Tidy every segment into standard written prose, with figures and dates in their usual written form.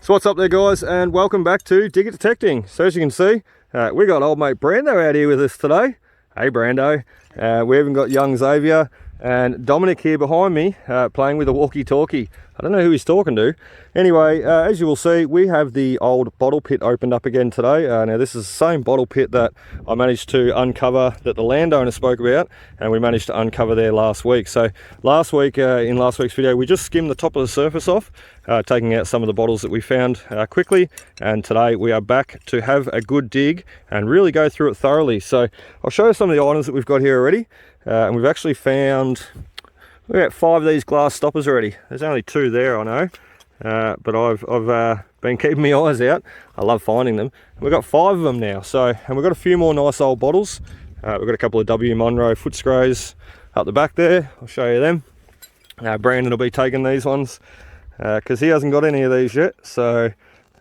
So what's up there, guys, and welcome back to Digger Detecting. So as you can see, we got old mate Brando out here with us today. Hey Brando. We even got young Xavier and Dominic here behind me playing with a walkie-talkie. I don't know who he's talking to. Anyway, as you will see, we have the old bottle pit opened up again today. Now this is the same bottle pit that I managed to uncover that the landowner spoke about, and we managed to uncover there last week. So last week, in last week's video, we just skimmed the top of the surface off, taking out some of the bottles that we found quickly, and today we are back to have a good dig and really go through it thoroughly. So I'll show you some of the items that we've got here already, and we've actually found we got 5 of these glass stoppers already. There's only 2 there, I know, but I've been keeping my eyes out. I love finding them. We've got 5 of them now. So, and we've got a few more nice old bottles. We've got a couple of W. Monroe Footscrays up the back there. I'll show you them. Brandon will be taking these ones because he hasn't got any of these yet. So,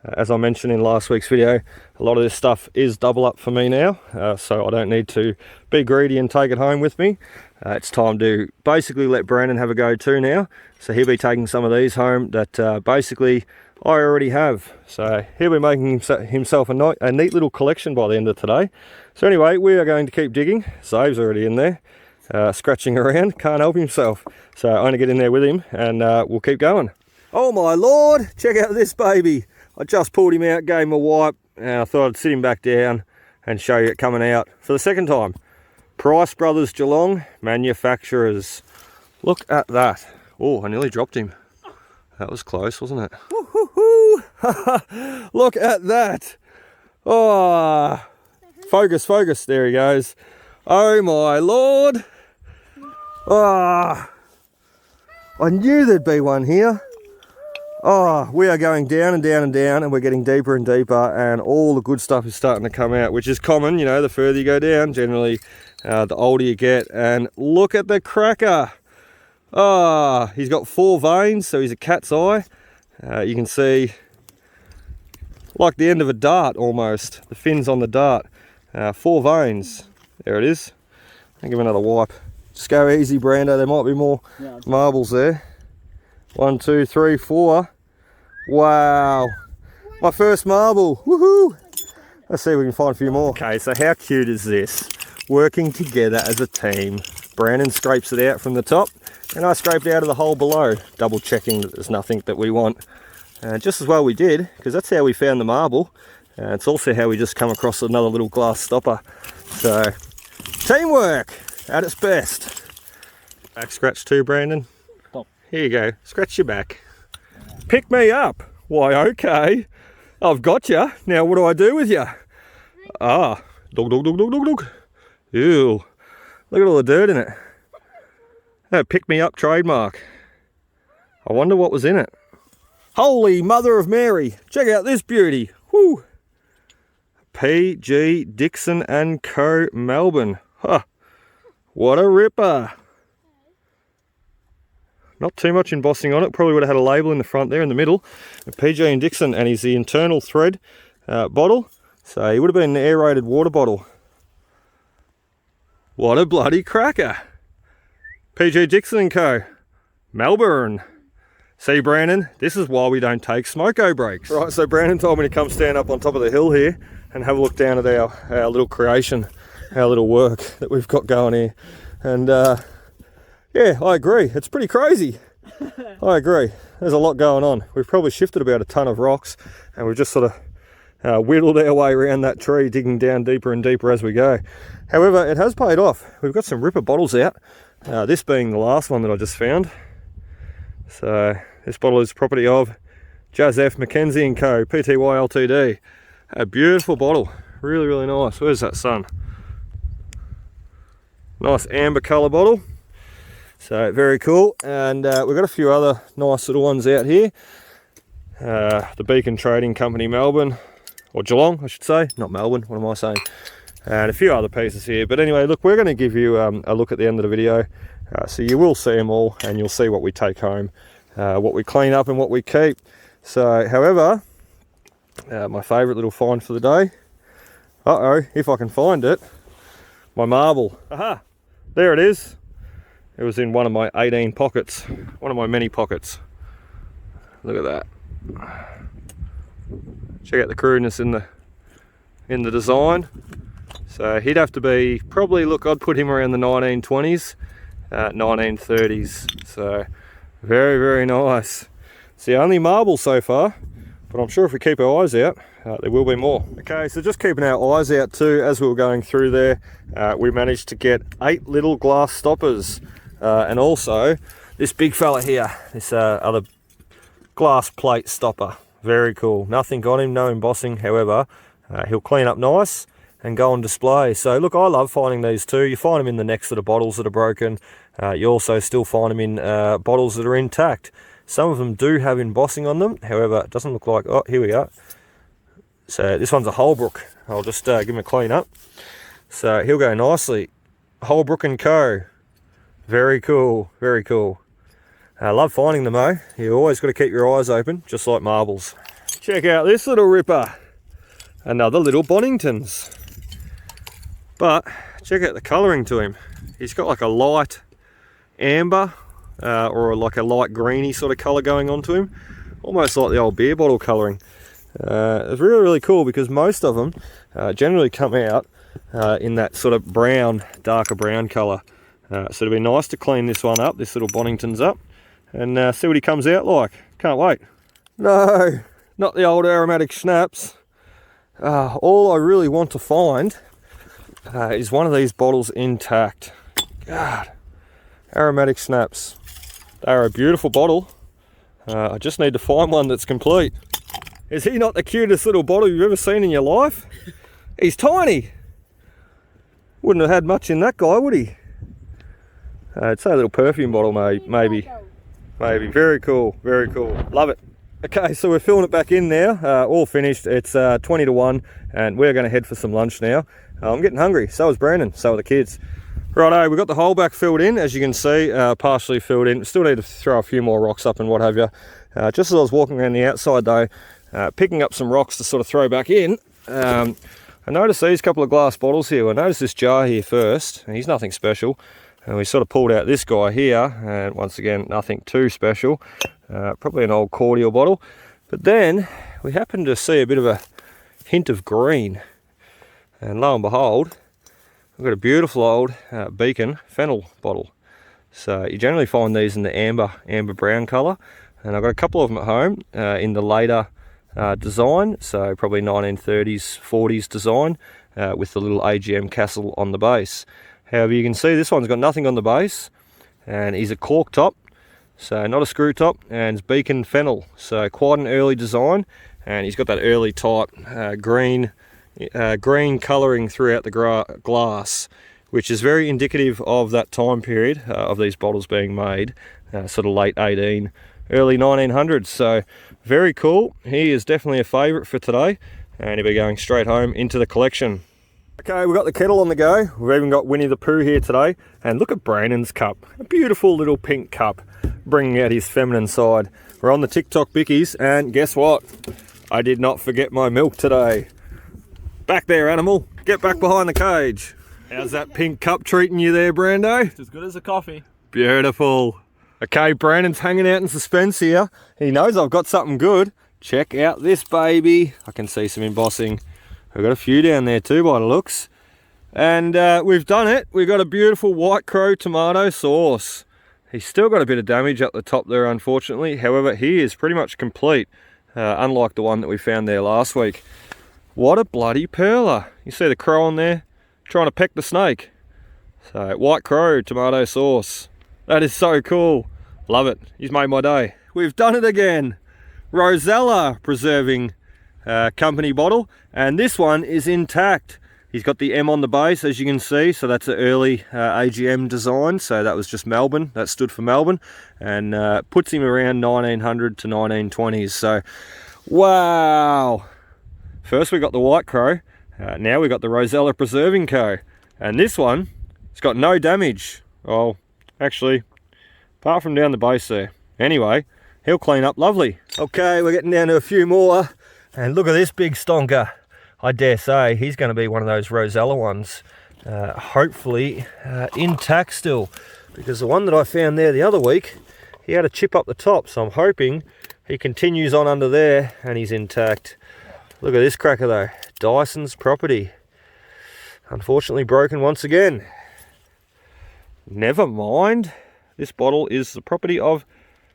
as I mentioned in last week's video, a lot of this stuff is double up for me now, so I don't need to be greedy and take it home with me. It's time to basically let Brandon have a go too now. So he'll be taking some of these home that basically I already have. So he'll be making himself a neat little collection by the end of today. So anyway, we are going to keep digging. Zave's already in there, scratching around, can't help himself. So I'm going to get in there with him and we'll keep going. Oh my Lord, check out this baby. I just pulled him out, gave him a wipe, and I thought I'd sit him back down and show you it coming out for the second time. Price Brothers Geelong Manufacturers. Look at that. Oh, I nearly dropped him. That was close, wasn't it? Woo-hoo-hoo. Look at that. Oh, focus, focus. There he goes. Oh my Lord. Oh, I knew there'd be one here. Oh, we are going down and down and down, and we're getting deeper and deeper, and all the good stuff is starting to come out, which is common, you know, the further you go down, generally the older you get. And look at the cracker. Ah, he's got 4 veins, so he's a cat's eye. You can see like the end of a dart almost, the fins on the dart. 4 veins. There it is. I'll give him another wipe. Just go easy, Brando. There might be more marbles there. 1, 2, 3, 4. Wow, my first marble. Woohoo! Let's see if we can find a few more. Okay, so how cute is this? Working together as a team. Brandon scrapes it out from the top, and I scraped out of the hole below, double checking that there's nothing that we want. Just as well we did, because that's how we found the marble. It's also how we just come across another little glass stopper. So, teamwork at its best. Back scratch too, Brandon. Stop. Here you go, scratch your back. Pick me up. Why, okay. I've got you. Now what do I do with you? Ah, dog, dog, dog, dog, dog, dog. Ew. Look at all the dirt in it. That pick me up trademark. I wonder what was in it. Holy Mother of Mary. Check out this beauty. Whoo. P.G. Dixon and Co. Melbourne. Huh. What a ripper. Not too much embossing on it. Probably would have had a label in the front there in the middle. PJ and Dixon, and he's the internal thread bottle. So he would have been an aerated water bottle. What a bloody cracker. PJ Dixon and Co. Melbourne. See, Brandon, this is why we don't take smoko breaks. Right, so Brandon told me to come stand up on top of the hill here and have a look down at our little creation, our little work that we've got going here. And yeah, I agree. It's pretty crazy. I agree. There's a lot going on. We've probably shifted about a ton of rocks, and we've just sort of whittled our way around that tree, digging down deeper and deeper as we go. However, it has paid off. We've got some ripper bottles out, this being the last one that I just found. So this bottle is property of Jazz F. Mackenzie and Co. Pty Ltd. A beautiful bottle. Really, really nice. Where's that sun? Nice amber colour bottle. So very cool, and we've got a few other nice little ones out here. The Beacon Trading Company Melbourne, or Geelong I should say, not Melbourne, what am I saying? And a few other pieces here. But anyway, look, we're going to give you a look at the end of the video. So you will see them all, and you'll see what we take home, what we clean up and what we keep. So, however, my favourite little find for the day, if I can find it, my marble. Aha, there it is. It was in one of my 18 pockets, one of my many pockets. Look at that. Check out the crudeness in the design. So he'd have to be probably, look, I'd put him around the 1920s, 1930s. So very, very nice. It's the only marble so far, but I'm sure if we keep our eyes out, there will be more. Okay, so just keeping our eyes out too, as we were going through there, we managed to get 8 little glass stoppers, and also this big fella here, this other glass plate stopper. Very cool. Nothing on him, no embossing. However, he'll clean up nice and go on display. So look, I love finding these too. You find them in the necks of the bottles that are broken. You also still find them in bottles that are intact. Some of them do have embossing on them. However, it doesn't look like, oh, here we go. So this one's a Holbrook. I'll just give him a clean up. So he'll go nicely. Holbrook & Co. Very cool, very cool. I love finding them though. You always got to keep your eyes open, just like marbles. Check out this little ripper. Another little Boningtons. But check out the colouring to him. He's got like a light amber or like a light greeny sort of colour going on to him. Almost like the old beer bottle colouring. It's really, really cool because most of them generally come out in that sort of brown, darker brown colour. So it'll be nice to clean this one up, this little Bonington's up, and see what he comes out like. Can't wait. No, not the old aromatic schnapps. All I really want to find is one of these bottles intact. God, aromatic schnapps. They're a beautiful bottle. I just need to find one that's complete. Is he not the cutest little bottle you've ever seen in your life? He's tiny. Wouldn't have had much in that guy, would he? It's a little perfume bottle, maybe. Maybe. Very cool, very cool. Love it. Okay, so we're filling it back in now. All finished. It's 20 to 1, and we're going to head for some lunch now. I'm getting hungry. So is Brandon. So are the kids. Righto, we've got the hole back filled in, as you can see, partially filled in. Still need to throw a few more rocks up and what have you. Just as I was walking around the outside though, picking up some rocks to sort of throw back in, I noticed these couple of glass bottles here. I noticed this jar here first, and he's nothing special. And we sort of pulled out this guy here, and once again, nothing too special. Probably an old cordial bottle. But then we happened to see a bit of a hint of green. And lo and behold, we've got a beautiful old Beacon fennel bottle. So you generally find these in the amber brown colour. And I've got a couple of them at home in the later design. So probably 1930s, 40s design with the little AGM castle on the base. However, you can see this one's got nothing on the base, and he's a cork top, so not a screw top, and it's Beacon fennel, so quite an early design, and he's got that early type green colouring throughout the glass, which is very indicative of that time period of these bottles being made, sort of late 18, early 1900s. So very cool. He is definitely a favourite for today, and he'll be going straight home into the collection. Okay, we've got the kettle on the go. We've even got Winnie the Pooh here today. And look at Brandon's cup. A beautiful little pink cup, bringing out his feminine side. We're on the TikTok bickies, and guess what? I did not forget my milk today. Back there, animal. Get back behind the cage. How's that pink cup treating you there, Brando? It's as good as a coffee. Beautiful. Okay, Brandon's hanging out in suspense here. He knows I've got something good. Check out this baby. I can see some embossing. We've got a few down there too by the looks. And we've done it. We've got a beautiful white crow tomato sauce. He's still got a bit of damage up the top there, unfortunately. However, he is pretty much complete, unlike the one that we found there last week. What a bloody perler. You see the crow on there trying to peck the snake. So, white crow tomato sauce. That is so cool. Love it. He's made my day. We've done it again. Rosella preserving company bottle, and this one is intact. He's got the M on the base, as you can see, so that's an early AGM design, so that was just Melbourne, that stood for Melbourne, and puts him around 1900 to 1920s. So wow, first we got the White Crow, now we got the Rosella Preserving Co, and this one, it's got no damage. Oh, actually, apart from down the base there. Anyway, he'll clean up lovely. Okay, we're getting down to a few more. And look at this big stonker. I dare say he's going to be one of those Rosella ones. Hopefully intact still. Because the one that I found there the other week, he had a chip up the top. So I'm hoping he continues on under there and he's intact. Look at this cracker though. Dyson's property. Unfortunately broken once again. Never mind. This bottle is the property of...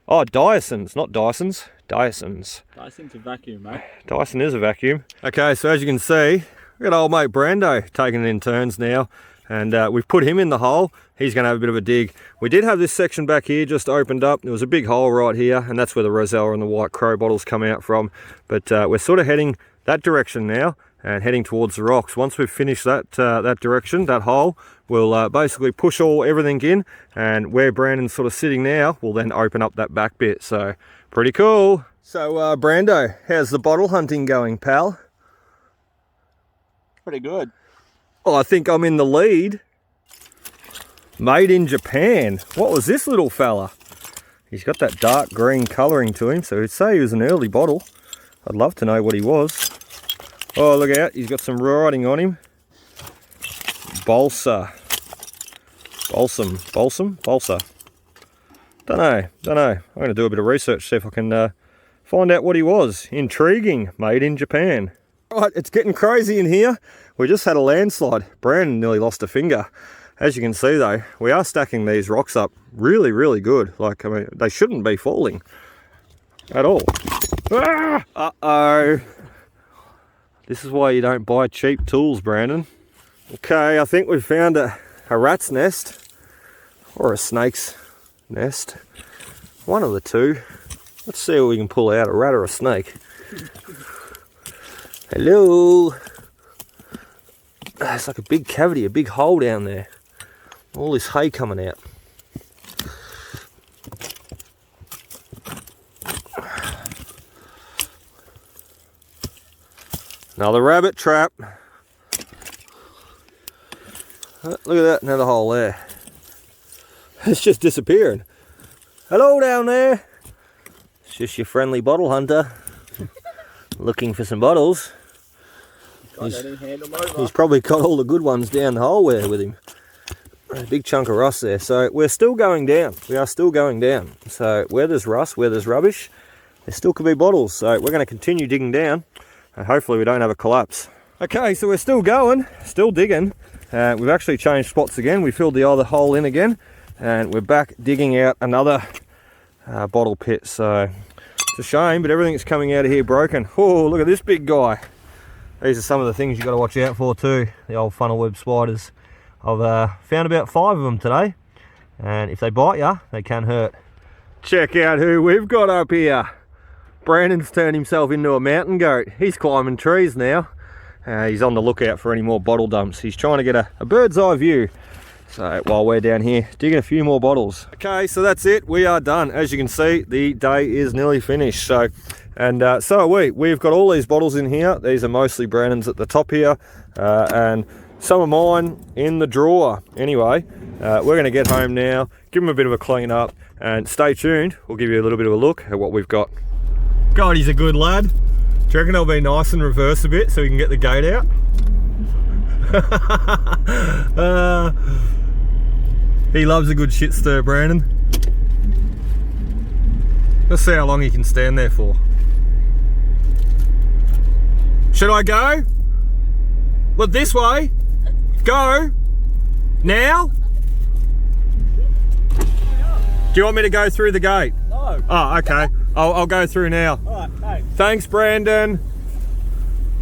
Oh, Dyson's, not Dyson's. Dyson's. Dyson's a vacuum, mate. Dyson is a vacuum. Okay, so as you can see, we've got old mate Brando taking it in turns now. And we've put him in the hole. He's going to have a bit of a dig. We did have this section back here just opened up. There was a big hole right here, and that's where the Rosella and the White Crow bottles come out from. But we're sort of heading that direction now and heading towards the rocks. Once we've finished that that direction, that hole, we'll basically push everything in, and where Brandon's sort of sitting now, we'll then open up that back bit. So pretty cool. So Brando, how's the bottle hunting going, pal? Pretty good. Oh, I think I'm in the lead. Made in Japan. What was this little fella? He's got that dark green colouring to him, so he'd say he was an early bottle. I'd love to know what he was. Oh, look out, he's got some writing on him. Balsa. Balsa. Don't know. I'm going to do a bit of research, see if I can find out what he was. Intriguing. Made in Japan. Right, it's getting crazy in here. We just had a landslide. Brandon nearly lost a finger. As you can see though, we are stacking these rocks up really, really good. Like, I mean, they shouldn't be falling at all. Ah! Uh-oh. This is why you don't buy cheap tools, Brandon. Okay, I think we've found a rat's nest or a snake's nest. One of the two. Let's see what we can pull out, a rat or a snake. Hello. It's like a big cavity, a big hole down there. All this hay coming out. Another rabbit trap. Look at that, another hole there. It's just disappearing. Hello down there. It's just your friendly bottle hunter. Looking for some bottles. He's probably got all the good ones down the hole there with him. A big chunk of rust there. So we're still going down. We are still going down. So where there's rust, where there's rubbish, there still could be bottles. So we're going to continue digging down. And hopefully we don't have a collapse. Okay, so we're still going, still digging. We've actually changed spots again. We filled the other hole in again. And we're back digging out another bottle pit. So it's a shame, but everything's coming out of here broken. Oh, look at this big guy. These are some of the things you've got to watch out for too. The old funnel web spiders. I've found about 5 of them today. And if they bite you, they can hurt. Check out who we've got up here. Brandon's turned himself into a mountain goat. He's climbing trees now. He's on the lookout for any more bottle dumps. He's trying to get a bird's eye view. So while we're down here digging a few more bottles. Okay, so that's it. We are done. As you can see, the day is nearly finished. So are we. We've got all these bottles in here. These are mostly Brandon's at the top here, and some of mine in the drawer. Anyway, we're going to get home now, give them a bit of a clean up, and stay tuned. We'll give you a little bit of a look at what we've got. God, he's a good lad. Do you reckon I'll be nice and reverse a bit so we can get the gate out? He loves a good shit stir, Brandon. Let's see how long he can stand there for. Should I go? Look this way. Go. Now? Do you want me to go through the gate? No. Oh, okay. I'll go through now. All right, thanks. Thanks, Brandon.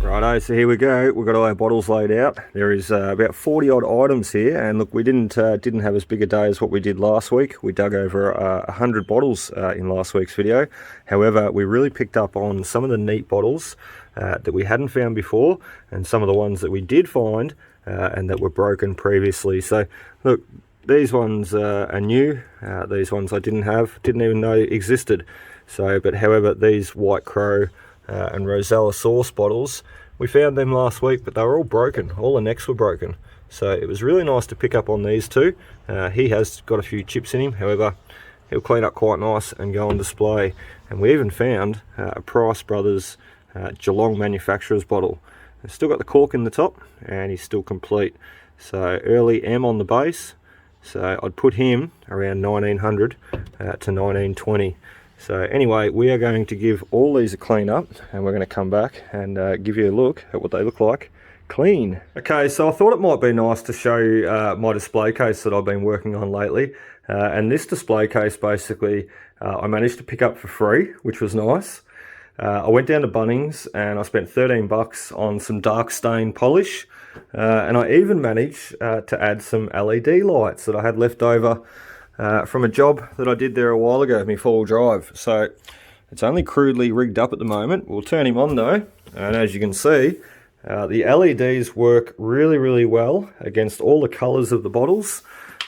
Righto, so here we go. We've got all our bottles laid out. There is about 40 odd items here, and look, we didn't have as big a day as what we did last week. We dug over 100 bottles in last week's video. However, we really picked up on some of the neat bottles that we hadn't found before, and some of the ones that we did find and that were broken previously. So look, these ones are new. These ones I didn't even know existed. So, but however, these White Crow and Rosella sauce bottles, we found them last week, but they were all broken. All the necks were broken. So it was really nice to pick up on these two. He has got a few chips in him, however, he'll clean up quite nice and go on display. And we even found a Price Brothers Geelong manufacturer's bottle. It's still got the cork in the top, and he's still complete. So early M on the base. So I'd put him around 1900 to 1920. So anyway, we are going to give all these a clean up, and we're going to come back and give you a look at what they look like clean. Okay, so I thought it might be nice to show you my display case that I've been working on lately. And this display case basically I managed to pick up for free, which was nice. I went down to Bunnings and I spent 13 bucks on some dark stain polish. And I even managed to add some LED lights that I had left over from a job that I did there a while ago, my four-wheel drive. So it's only crudely rigged up at the moment. We'll turn him on though, and as you can see, the LEDs work really well against all the colours of the bottles,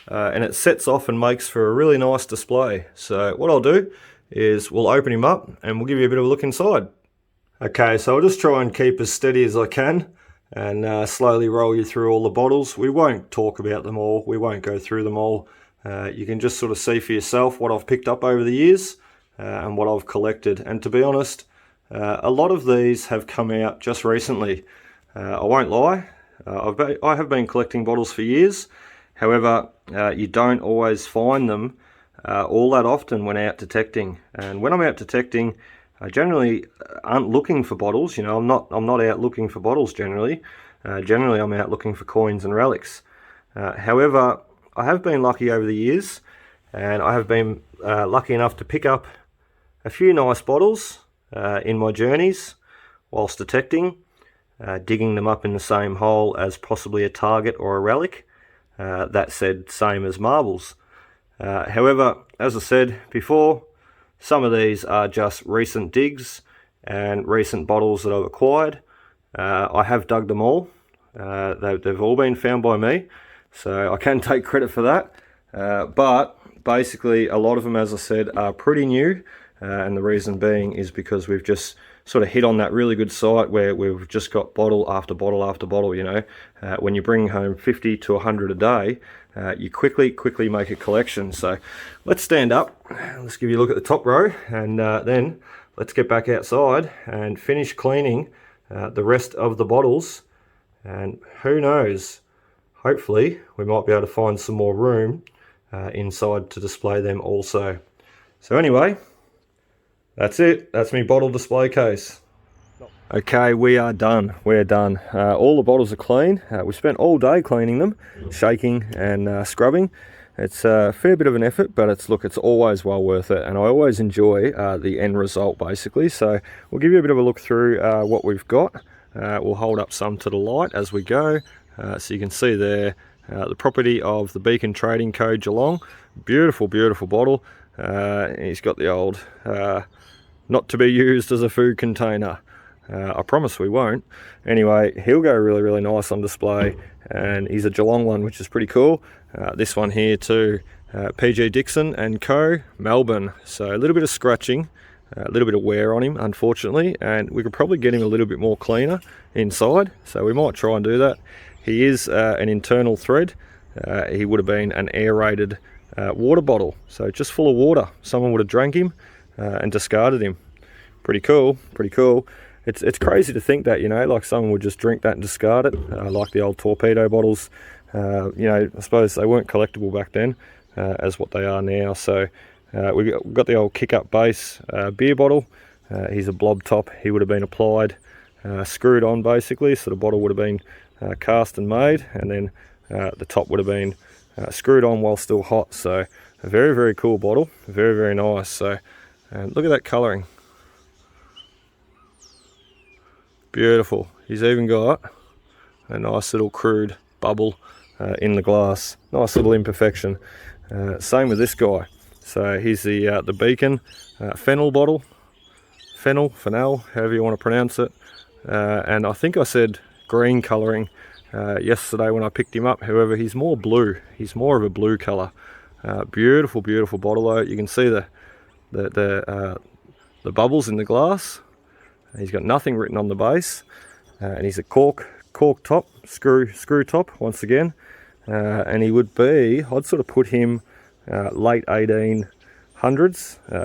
and it sets off and makes for a really nice display. So what I'll do is we'll open him up and we'll give you a bit of a look inside. Okay, so I'll just try and keep as steady as I can and slowly roll you through all the bottles. We won't talk about them all, we won't go through them all. You can just sort of see for yourself what I've picked up over the years and what I've collected. And to be honest, a lot of these have come out just recently. I won't lie, I have been collecting bottles for years. However, you don't always find them all that often when out detecting. And when I'm out detecting, I generally aren't looking for bottles. You know, I'm not out looking for bottles generally. Generally, I'm out looking for coins and relics. However, I have been lucky over the years, and I have been lucky enough to pick up a few nice bottles in my journeys whilst detecting, digging them up in the same hole as possibly a target or a relic. That said, same as marbles. However, as I said before, some of these are just recent digs and recent bottles that I've acquired. I have dug them all. They've all been found by me, so I can take credit for that. But basically, a lot of them, as I said, are pretty new. And the reason being is because we've just sort of hit on that really good site where we've just got bottle after bottle after bottle, you know. When you bring home 50 to 100 a day, you quickly make a collection. So let's stand up, let's give you a look at the top row, and then let's get back outside and finish cleaning the rest of the bottles. And who knows, hopefully we might be able to find some more room inside to display them also. So anyway, that's it. That's my bottle display case. Okay, we are done. We're done. All the bottles are clean. We spent all day cleaning them, shaking and scrubbing. It's a fair bit of an effort, but it's always well worth it, and I always enjoy the end result basically. So we'll give you a bit of a look through what we've got. We'll hold up some to the light as we go, so you can see there the property of the Beacon Trading Co. Geelong. Beautiful bottle. He's got the old not to be used as a food container. I promise we won't. Anyway, he'll go really nice on display, and he's a Geelong one, which is pretty cool. This one here too, PG Dixon and Co. Melbourne. So a little bit of scratching, a little bit of wear on him unfortunately, and we could probably get him a little bit more cleaner inside, so we might try and do that. He is an internal thread. He would have been an aerated water bottle, so just full of water. Someone would have drank him and discarded him. Pretty cool. It's crazy to think that, you know, like someone would just drink that and discard it, like the old torpedo bottles. You know, I suppose they weren't collectible back then as what they are now. So we've got the old kick up base beer bottle. He's a blob top. He would have been applied, screwed on basically, so the bottle would have been cast and made, and then the top would have been screwed on while still hot. So a very cool bottle, very nice. So look at that colouring, beautiful. He's even got a nice little crude bubble in the glass, nice little imperfection. Same with this guy. So he's the Beacon fennel bottle, fennel, however you want to pronounce it. And I think I said green colouring yesterday when I picked him up. However, he's more blue. He's more of a blue colour. Beautiful bottle though. You can see the bubbles in the glass. He's got nothing written on the base, and he's a cork top, screw top once again. And he would be, I'd sort of put him late 1800s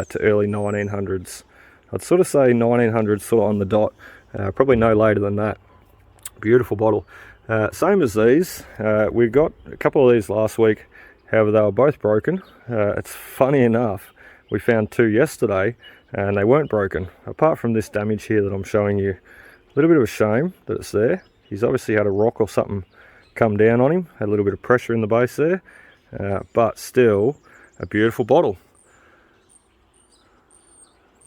to early 1900s. I'd sort of say 1900s sort of on the dot, probably no later than that. Beautiful bottle. Same as these. We got a couple of these last week, however they were both broken. It's funny enough, We found 2 yesterday and they weren't broken. Apart from this damage here that I'm showing you, a little bit of a shame that it's there. He's obviously had a rock or something come down on him, had a little bit of pressure in the base there, but still a beautiful bottle.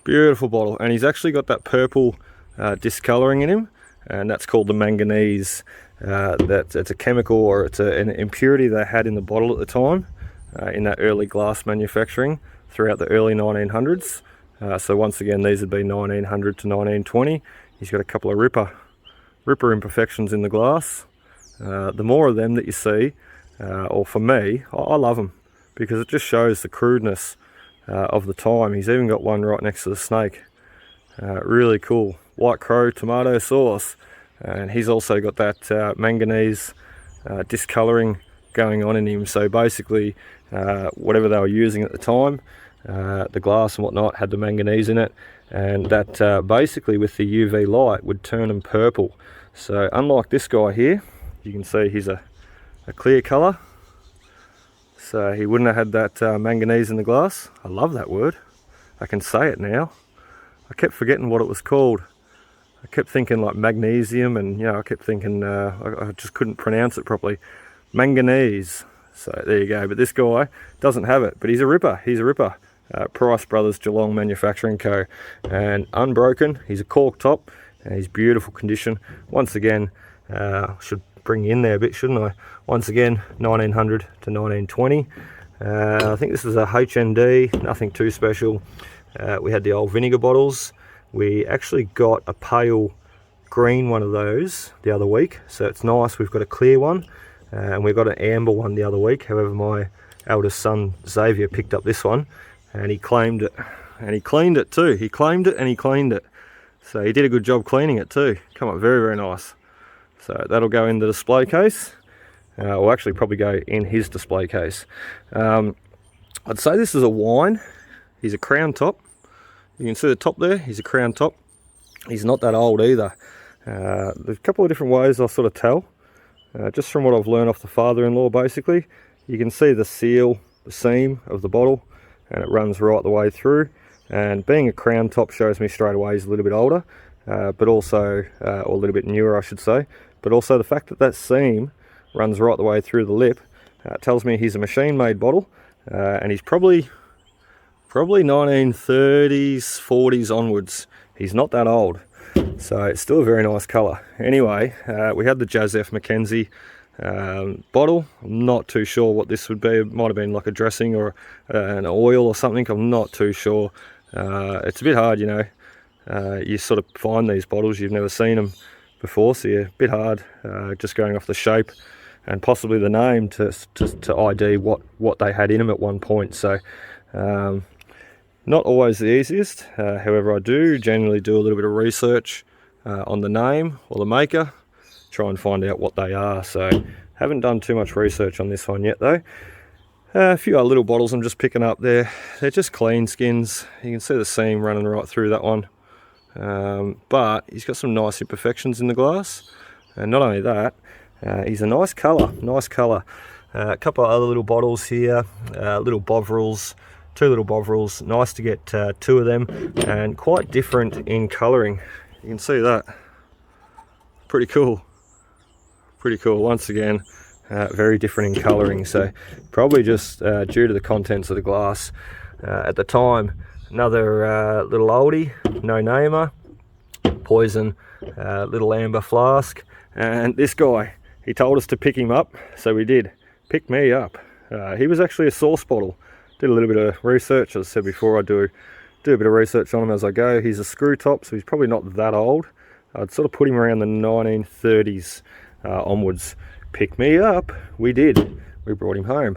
Beautiful bottle, and he's actually got that purple discoloring in him, and that's called the manganese. It's a chemical, or it's an impurity they had in the bottle at the time, in that early glass manufacturing throughout the early 1900s. So once again, these would be 1900 to 1920. He's got a couple of ripper imperfections in the glass. The more of them that you see, or for me, I love them because it just shows the crudeness of the time. He's even got one right next to the snake. Really cool. White crow tomato sauce, and he's also got that manganese discoloring going on in him. So basically, whatever they were using at the time, the glass and whatnot had the manganese in it, and that basically with the UV light would turn them purple. So unlike this guy here, you can see he's a clear color, so he wouldn't have had that manganese in the glass. I love that word, I can say it now. I kept forgetting what it was called. I kept thinking like magnesium, and I kept thinking I just couldn't pronounce it properly. Manganese. So there you go. But this guy doesn't have it, but he's a ripper. He's a ripper. Price Brothers Geelong Manufacturing Co. And unbroken. He's a cork top, and he's beautiful condition. Once again, should bring you in there a bit, shouldn't I? Once again, 1900 to 1920. I think this is a HND, nothing too special. We had the old vinegar bottles. We actually got a pale green one of those the other week, so it's nice. We've got a clear one, and we've got an amber one the other week. However, my eldest son Xavier picked up this one, and he claimed it, and he cleaned it too. He claimed it and he cleaned it, so he did a good job cleaning it too. Come up very, very nice. So that'll go in the display case. Or actually probably go in his display case. I'd say this is a wine. He's a crown top. You can see the top there, he's a crown top. He's not that old either. There's a couple of different ways I'll sort of tell. Just from what I've learned off the father-in-law basically. You can see the seal, the seam of the bottle, and it runs right the way through. And being a crown top shows me straight away he's a little bit older, but also, or a little bit newer I should say. But also the fact that that seam runs right the way through the lip tells me he's a machine-made bottle, and he's probably 1930s, 40s onwards. He's not that old, so it's still a very nice colour. Anyway, we had the Jazz F. Mackenzie bottle. I'm not too sure what this would be. It might have been like a dressing or an oil or something. I'm not too sure. It's a bit hard, you sort of find these bottles, you've never seen them before, so yeah, a bit hard just going off the shape and possibly the name to ID what they had in them at one point. So not always the easiest. However, I do generally do a little bit of research on the name or the maker, try and find out what they are. So haven't done too much research on this one yet though. A few other little bottles I'm just picking up there. They're just clean skins. You can see the seam running right through that one. But he's got some nice imperfections in the glass. And not only that, he's a nice colour, a couple of other little bottles here, little Bovrils, 2 little Bovrils. Nice to get 2 of them, and quite different in colouring. You can see that. Pretty cool. Once again, very different in colouring. So probably just due to the contents of the glass at the time. Another little oldie, no namer, poison, little amber flask. And this guy, he told us to pick him up, so we did. Pick me up. He was actually a source bottle. Did a little bit of research, as I said before. I do a bit of research on him as I go. He's a screw top, so he's probably not that old. I'd sort of put him around the 1930s onwards. Pick me up. We did. We brought him home.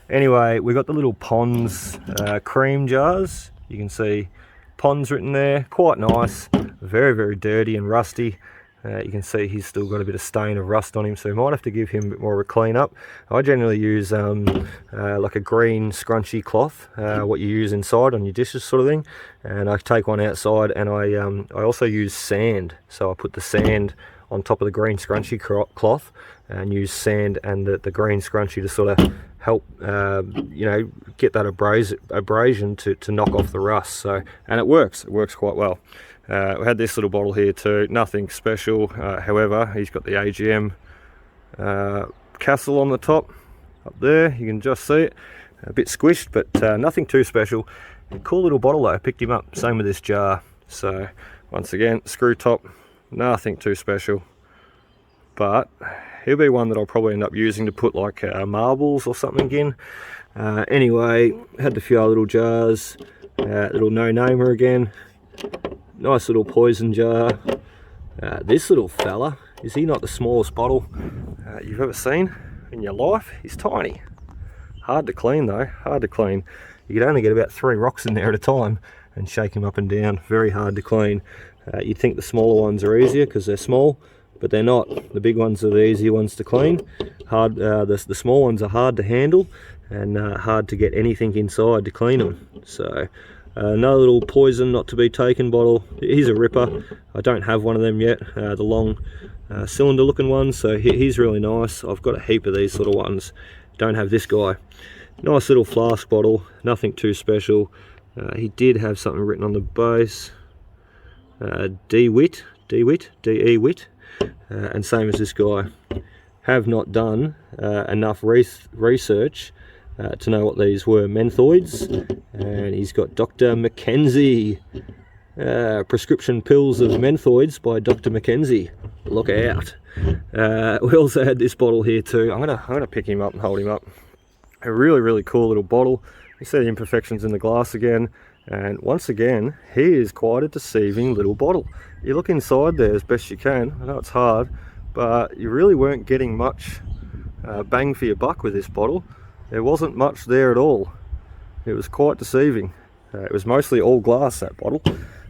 Anyway, we got the little Ponds cream jars. You can see Ponds written there. Quite nice. Very, very dirty and rusty. You can see he's still got a bit of stain of rust on him, so we might have to give him a bit more of a clean up. I generally use like a green scrunchy cloth, what you use inside on your dishes sort of thing, and I take one outside, and I also use sand. So I put the sand on top of the green scrunchy cloth and use sand and the green scrunchy to sort of help you know, get that abrasion to knock off the rust. So, and it works quite well. We had this little bottle here too, nothing special. However, he's got the AGM castle on the top up there, you can just see it, a bit squished, but nothing too special. A cool little bottle though, I picked him up, same with this jar. So once again, screw top, nothing too special, but he'll be one that I'll probably end up using to put like marbles or something in. Anyway, had a few other little jars, little no-namer again, nice little poison jar. This little fella, is he not the smallest bottle you've ever seen in your life? He's tiny, hard to clean though, hard to clean. You could only get about 3 rocks in there at a time and shake him up and down, very hard to clean. You'd think the smaller ones are easier because they're small, but they're not. The big ones are the easier ones to clean. The small ones are hard to handle and hard to get anything inside to clean them. So another little poison not to be taken bottle. He's a ripper. I don't have one of them yet, the long cylinder looking ones, so he's really nice. I've got a heap of these sort of ones, don't have this guy. Nice little flask bottle, nothing too special. He did have something written on the base, DeWitt, D-E-Witt, and same as this guy. Have not done enough research to know what these were. Menthoids, and he's got Dr. Mackenzie, prescription pills of menthoids by Dr. Mackenzie. Look out. We also had this bottle here too. I'm gonna pick him up and hold him up. A really cool little bottle. You see the imperfections in the glass again, and once again he is quite a deceiving little bottle. You look inside there as best you can. I know it's hard, but you really weren't getting much bang for your buck with this bottle. There wasn't much there at all. It was quite deceiving. It was mostly all glass, that bottle.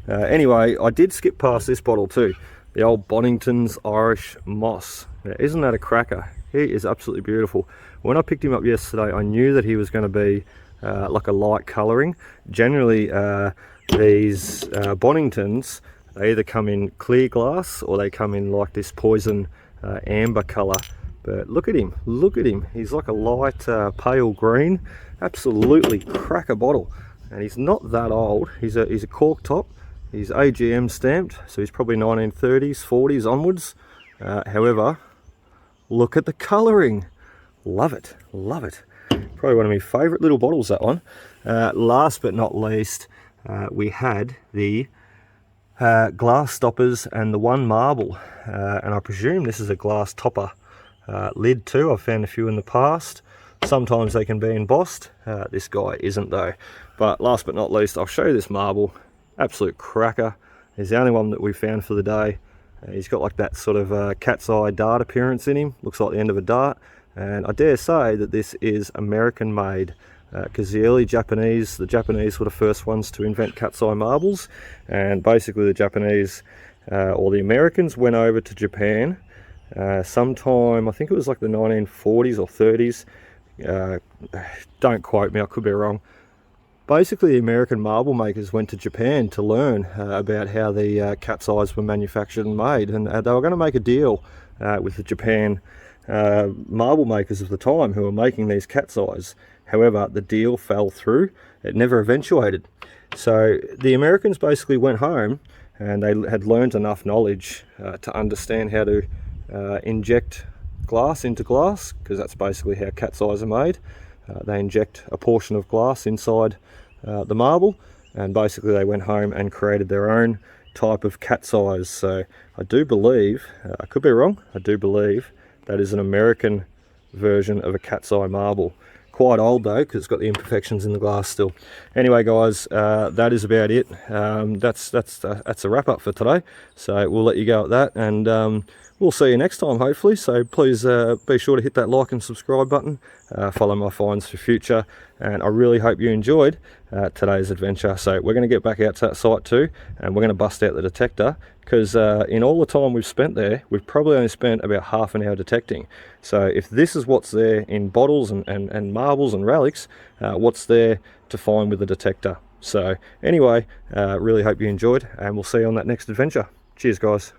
Anyway, I did skip past this bottle too, the old Bonington's Irish Moss. Now, isn't that a cracker? He is absolutely beautiful. When I picked him up yesterday, I knew that he was going to be like a light colouring. Generally, these Boningtons, they either come in clear glass or they come in like this poison amber colour. But look at him, he's like a light pale green. Absolutely cracker bottle, and he's not that old. He's a cork top, he's AGM stamped, so he's probably 1930s 40s onwards. However, look at the colouring, love it. Probably one of my favourite little bottles, that one. Last but not least, we had the glass stoppers and the one marble, and I presume this is a glass topper lid too. I've found a few in the past. Sometimes they can be embossed. This guy isn't though. But last but not least, I'll show you this marble. Absolute cracker. He's the only one that we found for the day. He's got like that sort of cat's eye dart appearance in him. Looks like the end of a dart. And I dare say that this is American made, because the Japanese were the first ones to invent cat's eye marbles, and basically the Japanese or the Americans went over to Japan sometime, I think it was like the 1940s or 30s. Don't quote me, I could be wrong. Basically, the American marble makers went to Japan to learn about how the cat's eyes were manufactured and made, and they were going to make a deal with the Japan marble makers of the time who were making these cat's eyes. However, the deal fell through. It never eventuated. So the Americans basically went home, and they had learned enough knowledge to understand how to inject glass into glass, because that's basically how cat's eyes are made. They inject a portion of glass inside the marble, and basically they went home and created their own type of cat's eyes. So I do believe, I could be wrong, I do believe that is an American version of a cat's eye marble. Quite old though, because it's got the imperfections in the glass still. Anyway guys, that is about it. That's a wrap up for today, so we'll let you go at that, and we'll see you next time, hopefully. So please be sure to hit that like and subscribe button, follow my finds for future, and I really hope you enjoyed today's adventure. So we're going to get back out to that site too, and we're going to bust out the detector, because in all the time we've spent there, we've probably only spent about half an hour detecting. So if this is what's there in bottles and marbles and relics, what's there to find with the detector? So anyway, really hope you enjoyed, and we'll see you on that next adventure. Cheers, guys.